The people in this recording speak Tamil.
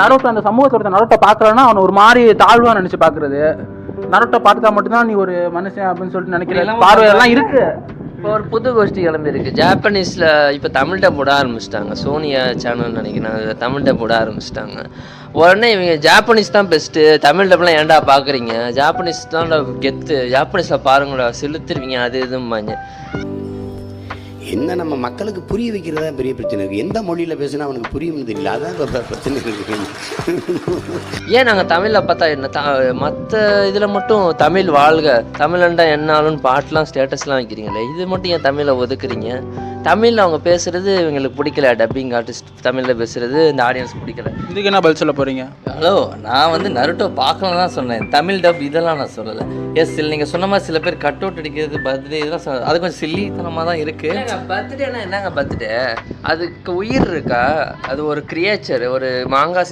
நருட்டோ அந்த சமூகத்தோட நருட்டோ பார்க்கலன்னா அவனை ஒரு மாதிரி தாழ்வா நினைச்சு பாக்குறது. நருட்டோ பார்த்தா மட்டும்தான் நீ ஒரு மனுஷன் அப்படின்னு சொல்லிட்டு நினைக்கிற பார்வையெல்லாம் இருக்கு. இப்போ ஒரு புது கோஷ்டி கிளம்பி இருக்கு ஜாப்பனீஸில். இப்போ தமிழ்கிட்ட போட ஆரம்பிச்சிட்டாங்க. சோனியா சேனல் நினைக்கிறேன், தமிழ்கிட்ட போட ஆரம்பிச்சிட்டாங்க. உடனே இவங்க ஜாப்பனீஸ் தான் பெஸ்ட்டு, தமிழ் டப்லாம் ஏன்டா பார்க்குறீங்க, ஜாப்பனீஸ் தான் கெத்து, ஜாப்பனீஸில் பாருங்களா செலுத்துருவீங்க அது இதும்பாங்க. என்ன நம்ம மக்களுக்கு புரிய வைக்கிறதா பெரிய பிரச்சனை இருக்குது. எந்த மொழியில் பேசினா அவனுக்கு புரியும்னு தெரியல, அதான் இப்போ பிரச்சனை இருக்குது. ஏன் நாங்கள் தமிழில் பார்த்தா என்ன மற்ற இதில் மட்டும் தமிழ் வாழ்க தமிழண்டா என்னாலும் பாட்டெலாம் ஸ்டேட்டஸ்லாம் வைக்கிறீங்களே, இது மட்டும் ஏன் தமிழை ஒதுக்குறீங்க? தமிழில் அவங்க பேசுகிறது இவங்களுக்கு பிடிக்கல, டப்பிங் ஆர்டிஸ்ட் தமிழில் பேசுகிறது இந்த ஆடியன்ஸ் பிடிக்கல. இதுக்கு என்ன பதில் சொல்ல போகிறீங்க? ஹலோ, நான் வந்து நருட்டோ பார்க்கலாம் தான் சொன்னேன், தமிழ் டப் இதெல்லாம் நான் சொல்லலை. எஸ், நீங்கள் சொன்ன மாதிரி சில பேர் கட் அவுட் அடிக்கிறது பர்த்டே இதெல்லாம் அது கொஞ்சம் சில்லித்தனமாக தான் இருக்குது. பர்த்டேனா என்னங்க பர்த்டே? அதுக்கு உயிர் இருக்கா? அது ஒரு கிரியேச்சர், ஒரு மாங்காய்